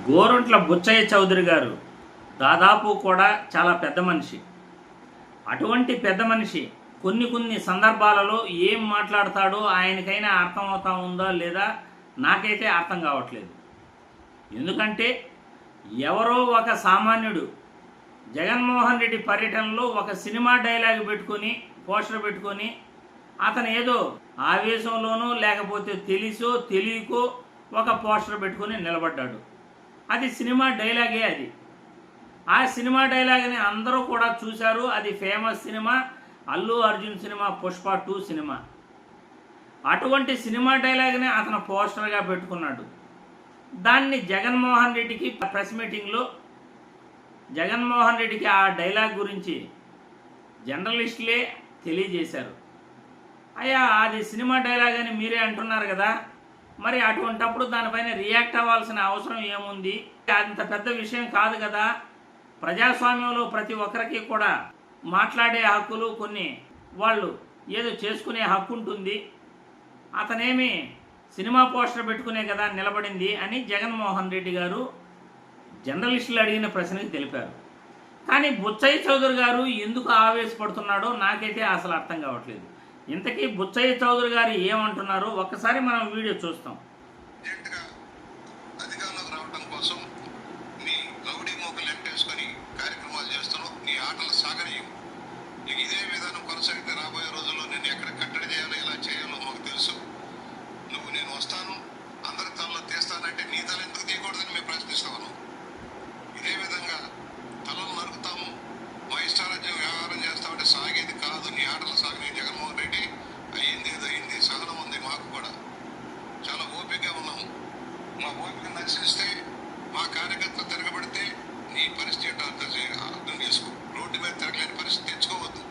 గోరంట్ల బుచ్చయ్య చౌదరి గారు దాదాపు కూడా చాలా పెద్ద మనిషి. అటువంటి పెద్ద మనిషి కొన్ని సందర్భాలలో ఏం మాట్లాడతాడో ఆయనకైనా అర్థం అవుతా ఉందా లేదా నాకైతే అర్థం కావట్లేదు. ఎందుకంటే ఎవరో ఒక సామాన్యుడు జగన్మోహన్ రెడ్డి పర్యటనలో ఒక సినిమా డైలాగ్ పెట్టుకొని పోస్టర్ పెట్టుకొని అతను ఏదో ఆవేశంలోనో లేకపోతే తెలుసో తెలియకో ఒక పోస్టర్ పెట్టుకొని నిలబడ్డాడు. అది సినిమా డైలాగే. అది ఆ సినిమా డైలాగ్ని అందరూ కూడా చూశారు. అది famous cinema, Allu Arjun cinema Pushpa 2 cinema. అటువంటి సినిమా డైలాగ్ని అతను పోస్టర్గా పెట్టుకున్నాడు. దాన్ని జగన్మోహన్ రెడ్డికి ప్రెస్ మీటింగ్లో జగన్మోహన్ రెడ్డికి ఆ డైలాగ్ గురించి జర్నలిస్టులే తెలియజేశారు. అయ్యా, అది సినిమా డైలాగ్ అని మీరే అంటున్నారు కదా, మరి అటువంటప్పుడు దానిపైన రియాక్ట్ అవ్వాల్సిన అవసరం ఏముంది? అంత పెద్ద విషయం కాదు కదా. ప్రజాస్వామ్యంలో ప్రతి ఒక్కరికి కూడా మాట్లాడే హక్కులు, కొన్ని వాళ్ళు ఏదో చేసుకునే హక్కు ఉంటుంది. అతనేమి సినిమా పోస్టర్ పెట్టుకునే కదా నిలబడింది అని జగన్మోహన్ రెడ్డి గారు జర్నలిస్టులు అడిగిన ప్రశ్నకి తెలిపారు. కానీ బుచ్చయ్య చౌదరి గారు ఎందుకు ఆవేశపడుతున్నాడో నాకైతే అసలు అర్థం కావట్లేదు. ఇంతకీ బుచ్చయ్య చౌదరి గారు ఏమంటున్నారో ఒక్కసారి మనం వీడియో చూస్తాం. అధికారంలోకి రావడం కోసం నీ రౌడీ మోకలు లెక్కేసుకొని కార్యక్రమాలు చేస్తున్నావు. నీ ఆటలు సాగనీయం. నీకు ఇదే విధానం కొనసాగితే రాబోయే రోజుల్లో నేను ఎక్కడ కట్టడి చేయాలో ఎలా చేయాలో మాకు తెలుసు. నువ్వు నేను వస్తాను అందరి తలలో తీస్తానంటే నీ తల ఎందుకు తీయకూడదని మేము ప్రశ్నిస్తాను. ఇదే విధంగా తలలు నరుకుతాము, మా ఇష్టారాజ్యం వ్యవహారం చేస్తామంటే సాగేది కాదు. నీ ఆటలు సాగని జగన్మోహన్ రెడ్డి అయ్యింది ఏదో అయింది, సహనం ఉంది మాకు కూడా. చాలా ఓపికగా ఉన్నాము. మా ఓపిక నశిస్తే, మా కార్యకర్తలు తిరగబడితే నీ పరిస్థితి అర్థం చేసుకో. రోడ్డు మీద తిరగలేని పరిస్థితి తెచ్చుకోవద్దు.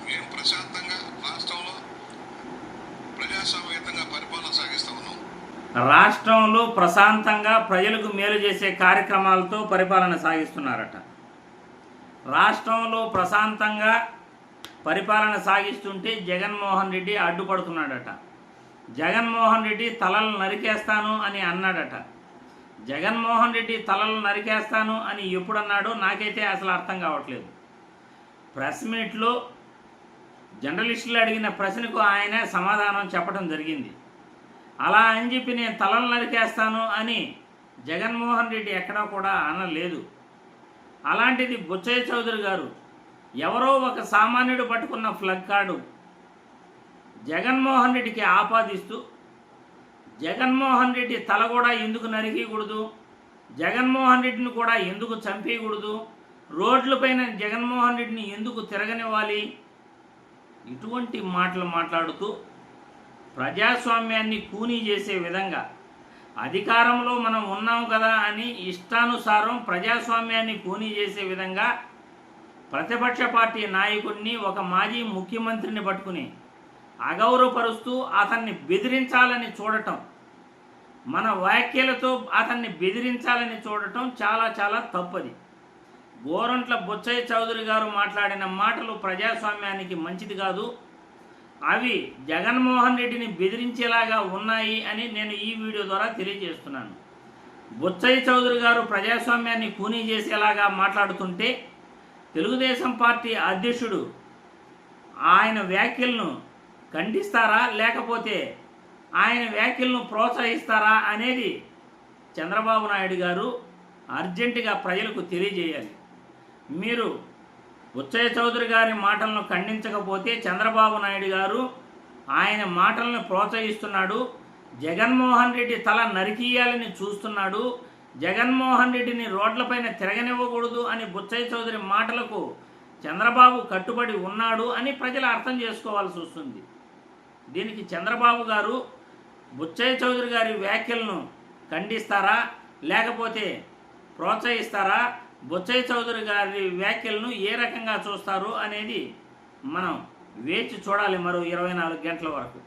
మేము ప్రశాంతంగా రాష్ట్రంలో ప్రజాస్వామ్యయుతంగా పరిపాలన సాగిస్తూ ఉన్నాం. రాష్ట్రంలో ప్రశాంతంగా ప్రజలకు మేలు చేసే కార్యక్రమాలతో పరిపాలన సాగిస్తున్నారట. రాష్ట్రంలో ప్రశాంతంగా పరిపాలన సాగిస్తుంటే జగన్మోహన్ రెడ్డి అడ్డుపడుతున్నాడట. జగన్మోహన్ రెడ్డి తలలు నరికేస్తాను అని అన్నాడట. జగన్మోహన్ రెడ్డి తలలు నరికేస్తాను అని ఎప్పుడన్నాడో నాకైతే అసలు అర్థం కావట్లేదు. ప్రెస్ మీట్లో జర్నలిస్టులు అడిగిన ప్రశ్నకు ఆయన సమాధానం చెప్పడం జరిగింది. అలా అని చెప్పి నేను తలలు నరికేస్తాను అని జగన్మోహన్ రెడ్డి ఎక్కడా కూడా అనలేదు. అలాంటిది బుచ్చయ్య చౌదరి గారు ఎవరో ఒక సామాన్యుడు పట్టుకున్న ఫ్లగ్ కార్డు జగన్మోహన్ రెడ్డికి ఆపాదిస్తూ, జగన్మోహన్ రెడ్డి తల కూడా ఎందుకు నరికేయకూడదు, జగన్మోహన్ రెడ్డిని కూడా ఎందుకు చంపేయకూడదు, రోడ్లపైన జగన్మోహన్ రెడ్డిని ఎందుకు తిరగనివ్వాలి, ఇటువంటి మాటలు మాట్లాడుతూ ప్రజాస్వామ్యాన్ని కూనీ చేసే విధంగా, అధికారంలో మనం ఉన్నాం కదా అని ఇష్టానుసారం ప్రజాస్వామ్యాన్ని కూనీ చేసే విధంగా ప్రతిపక్ష పార్టీ నాయకుడిని, ఒక మాజీ ముఖ్యమంత్రిని పట్టుకుని అగౌరవపరుస్తూ అతన్ని బెదిరించాలని చూడటం, మన వ్యాఖ్యలతో అతన్ని బెదిరించాలని చూడటం చాలా చాలా తప్పది. గోరంట్ల బుచ్చయ్య చౌదరి గారు మాట్లాడిన మాటలు ప్రజాస్వామ్యానికి మంచిది కాదు. అవి జగన్మోహన్ రెడ్డిని బెదిరించేలాగా ఉన్నాయి అని నేను ఈ వీడియో ద్వారా తెలియజేస్తున్నాను. బుచ్చయ్య చౌదరి గారు ప్రజాస్వామ్యాన్ని కూనీ చేసేలాగా మాట్లాడుతుంటే తెలుగుదేశం పార్టీ అధ్యక్షుడు ఆయన వ్యాఖ్యలను ఖండిస్తారా లేకపోతే ఆయన వ్యాఖ్యలను ప్రోత్సహిస్తారా అనేది చంద్రబాబు నాయుడు గారు అర్జెంటుగా ప్రజలకు తెలియజేయాలి. మీరు బుచ్చయ్య చౌదరి గారి మాటలను ఖండించకపోతే చంద్రబాబు నాయుడు గారు ఆయన మాటలను ప్రోత్సహిస్తున్నాడు, జగన్మోహన్ రెడ్డి తల నరికియాలని చూస్తున్నాడు, జగన్మోహన్ రెడ్డిని రోడ్లపైన తిరగనివ్వకూడదు అని బుచ్చయ్య చౌదరి మాటలకు చంద్రబాబు కట్టుబడి ఉన్నాడు అని ప్రజలు అర్థం చేసుకోవాల్సి వస్తుంది. దీనికి చంద్రబాబు గారు బుచ్చయ్య చౌదరి గారి వ్యాఖ్యలను ఖండిస్తారా లేకపోతే ప్రోత్సహిస్తారా, బుచ్చయ్య చౌదరి గారి వ్యాఖ్యలను ఏ రకంగా చూస్తారు అనేది మనం వేచి చూడాలి మరో 24 గంటల వరకు.